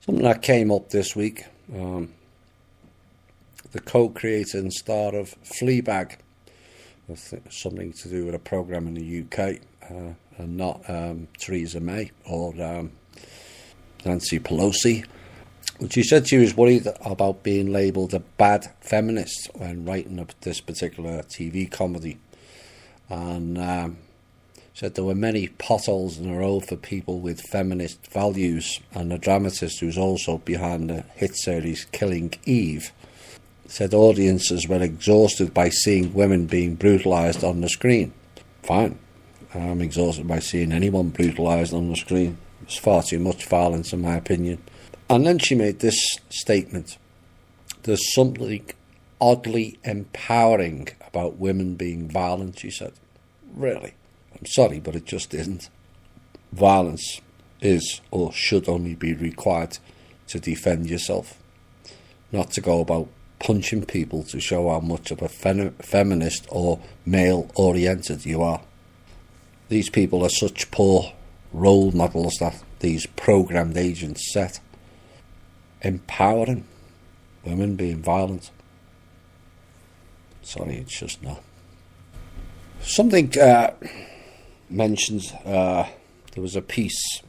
Something that came up this week, the co-creator and star of Fleabag, something to do with a programme in the UK, and not Theresa May or Nancy Pelosi. She said she was worried about being labelled a bad feminist when writing up this particular TV comedy, and said there were many potholes in the road for people with feminist values, and the dramatist who's also behind the hit series Killing Eve said audiences were exhausted by seeing women being brutalised on the screen. Fine, I'm exhausted by seeing anyone brutalised on the screen. It's far too much violence in my opinion. And then she made this statement: there's something oddly empowering about women being violent, she said. Really? I'm sorry, but it just isn't. Violence is or should only be required to defend yourself, not to go about punching people to show how much of a feminist or male-oriented you are. These people are such poor role models that these programmed agents set. Empowering women being violent. Sorry, it's just not. Something mentioned there was a piece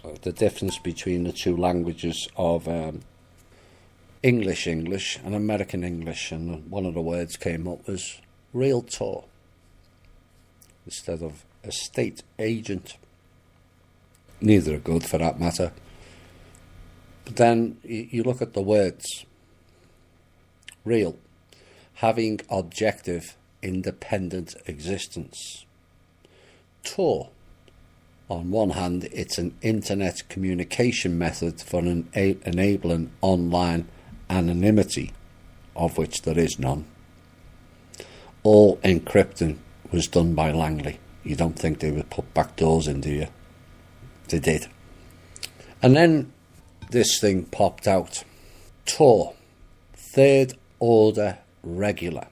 of the difference between the two languages of English and American English, and one of the words came up was Realtor instead of estate agent. Neither are good for that matter. But then you look at the words. Real, having objective, independent existence. Tor, on one hand, it's an internet communication method for enabling online anonymity, of which there is none. All encrypting was done by Langley. You don't think they would put back doors in, do you? They did. And then this thing popped out. Tor, third order regular,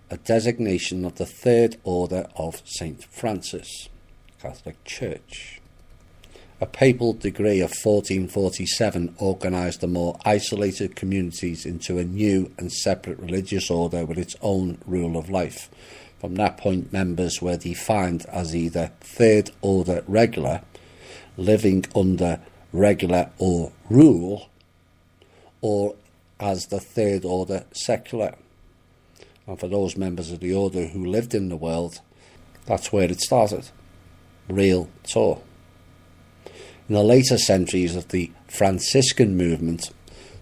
a designation of the Third Order of St. Francis, Catholic Church. A papal decree of 1447 organised the more isolated communities into a new and separate religious order with its own rule of life. From that point, members were defined as either Third Order regular, living under regular or rule, or as the Third Order secular. And for those members of the order who lived in the world, that's where it started. Realtor. In the later centuries of the Franciscan movement,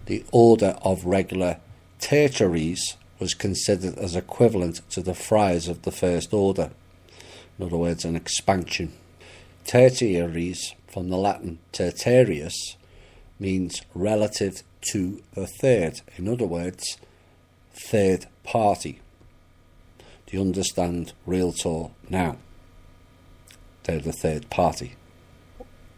the order of regular tertiaries was considered as equivalent to the friars of the First Order. In other words, an expansion. Tertiaries, from the Latin tertiarius, means relative to the third. In other words, third party. Do you understand Realtor now? They're the third party.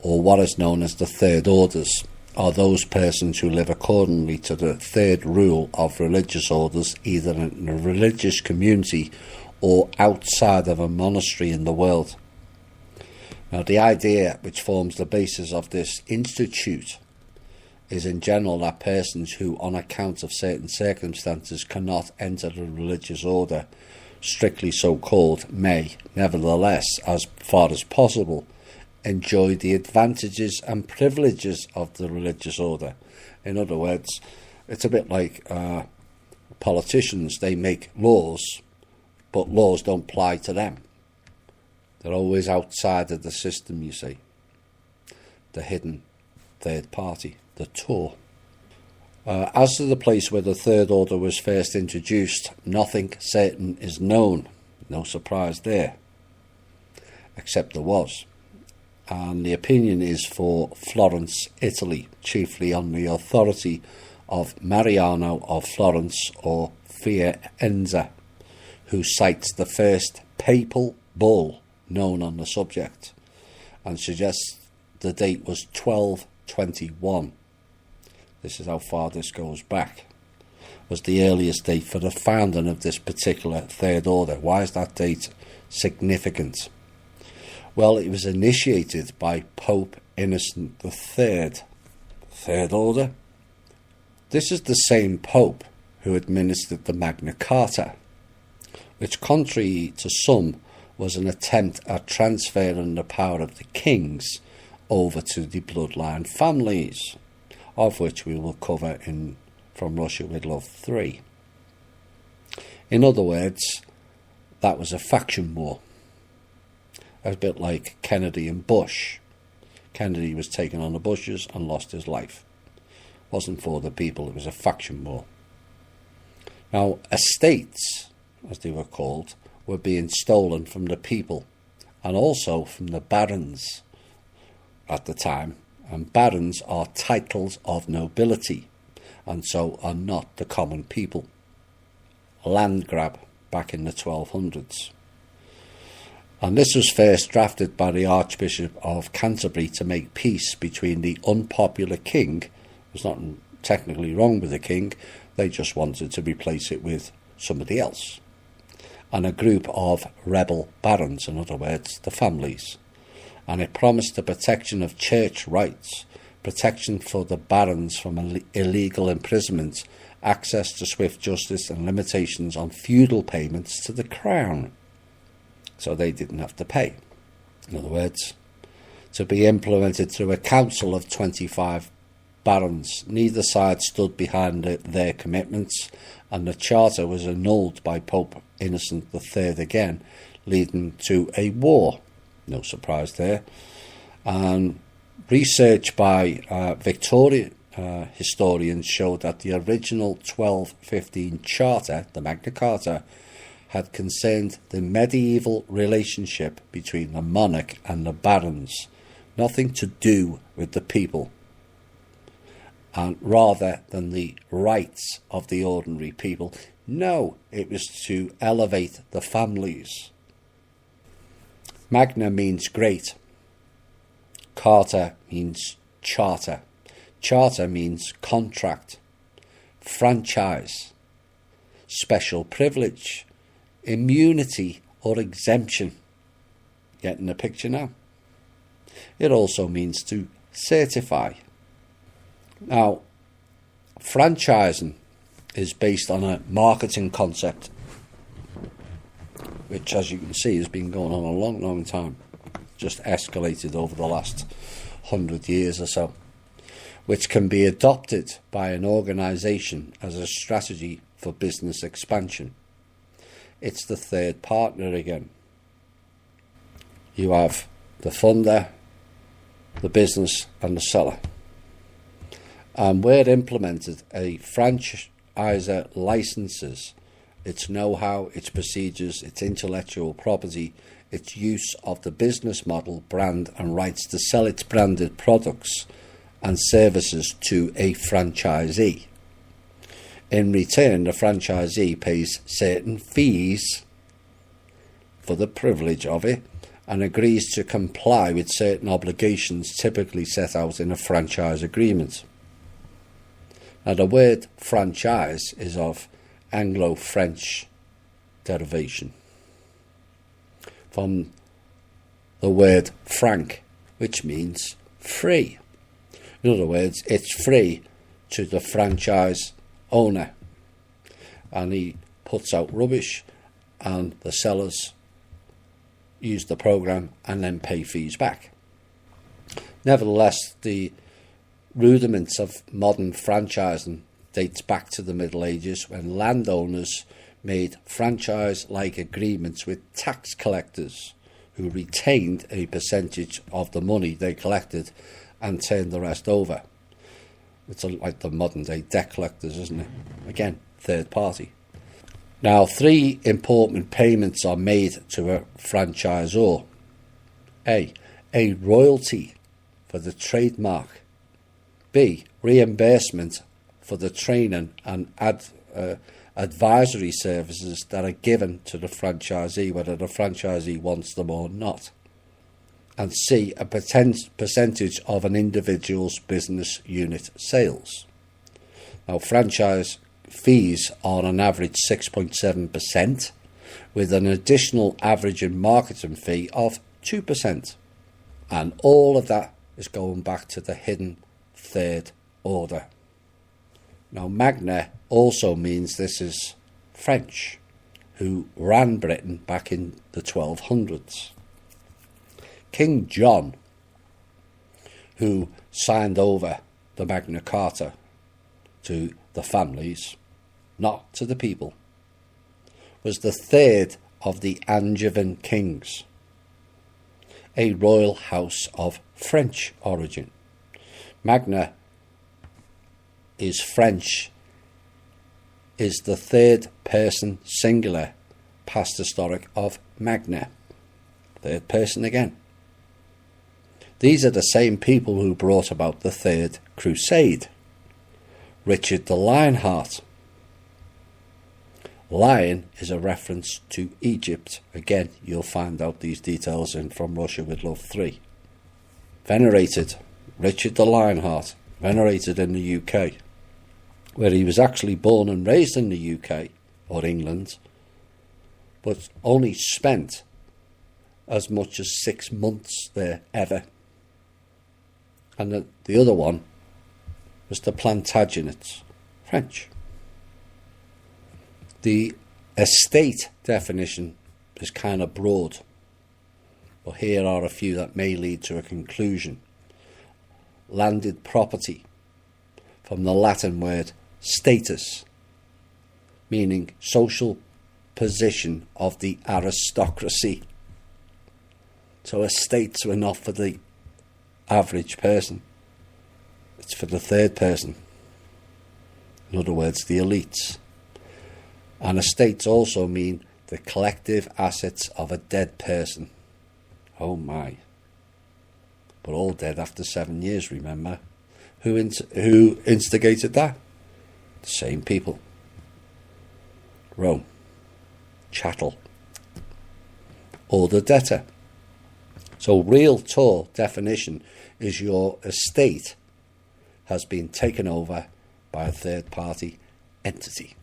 Or what is known as the third orders are those persons who live accordingly to the third rule of religious orders, either in a religious community or outside of a monastery in the world. Now, the idea which forms the basis of this institute is in general that persons who, on account of certain circumstances, cannot enter the religious order, strictly so called, may, nevertheless, as far as possible, enjoy the advantages and privileges of the religious order. In other words, it's a bit like politicians. They make laws, but laws don't apply to them. They're always outside of the system, you see. The hidden third party, the Tor. As to the place where the Third Order was first introduced, nothing certain is known. No surprise there. Except there was. And the opinion is for Florence, Italy, chiefly on the authority of Mariano of Florence or Firenze, who cites the first papal bull known on the subject and suggests the date was 1221. This is how far this goes back. Was the earliest date for the founding of this particular Third Order. Why is that date significant? Well, it was initiated by Pope Innocent III, Third Order. This is the same Pope who administered the Magna Carta, which, contrary to some, was an attempt at transferring the power of the kings over to the bloodline families, of which we will cover in From Russia with Love 3. In other words, that was a faction war. A bit like Kennedy and Bush. Kennedy was taken on the Bushes and lost his life. It wasn't for the people, it was a faction war. Now, estates, as they were called, were being stolen from the people and also from the barons at the time. And barons are titles of nobility and so are not the common people. A land grab back in the 1200s. And this was first drafted by the Archbishop of Canterbury to make peace between the unpopular king. There's nothing technically wrong with the king, they just wanted to replace it with somebody else. And a group of rebel barons, in other words, the families. And it promised the protection of church rights, protection for the barons from illegal imprisonment, access to swift justice and limitations on feudal payments to the crown. So they didn't have to pay. In other words, to be implemented through a council of 25 barons. Neither side stood behind their commitments, and the charter was annulled by Pope Innocent III again, leading to a war. No surprise there. And research by Victorian historians showed that the original 1215 charter, the Magna Carta, had concerned the medieval relationship between the monarch and the barons, nothing to do with the people, and rather than the rights of the ordinary people. No, it was to elevate the families. Magna means great. Carta means charter. Charter means contract, franchise, special privilege, immunity or exemption. Getting the picture now? It also means to certify. Now, franchising is based on a marketing concept, which, as you can see, has been going on a long, long time. Just escalated over the last 100 years or so, which can be adopted by an organisation as a strategy for business expansion. It's the third partner again. You have the funder, the business and the seller. And where implemented, a franchiser licenses its know-how, its procedures, its intellectual property, its use of the business model, brand and rights to sell its branded products and services to a franchisee. In return, the franchisee pays certain fees for the privilege of it and agrees to comply with certain obligations typically set out in a franchise agreement. Now, the word franchise is of Anglo-French derivation from the word franc, which means free. In other words, it's free to the franchise owner, and he puts out rubbish and the sellers use the program and then pay fees back. Nevertheless, the rudiments of modern franchising dates back to the Middle Ages, when landowners made franchise-like agreements with tax collectors who retained a percentage of the money they collected and turned the rest over. It's like the modern day debt collectors, isn't it? Again, third party. Now, three important payments are made to a franchisor. A royalty for the trademark. B, reimbursement for the training and advisory services that are given to the franchisee, whether the franchisee wants them or not. And C, a percentage of an individual's business unit sales. Now, franchise fees are on average 6.7%, with an additional average in marketing fee of 2%. And all of that is going back to the hidden third order. Now, Magna also means this is French, who ran Britain back in the 1200s. King John, who signed over the Magna Carta to the families, not to the people, was the third of the Angevin kings, a royal house of French origin. Magna is French, is the third person singular past historic of Magna. Third person again. These are the same people who brought about the Third Crusade. Richard the Lionheart. Lion is a reference to Egypt. Again, you'll find out these details in From Russia with Love 3. Venerated. Richard the Lionheart. Venerated in the UK, where he was actually born and raised in the UK, or England, but only spent as much as 6 months there ever. And the other one was the Plantagenets, French. The estate definition is kind of broad, but here are a few that may lead to a conclusion. Landed property, from the Latin word status, meaning social position of the aristocracy. So estates were not for the average person, it's for the third person. In other words, the elites. And estates also mean the collective assets of a dead person. Oh my. But all dead after 7 years, remember? Who instigated that? The same people. Rome. Chattel. Or the debtor. So Realtor definition is your estate has been taken over by a third party entity.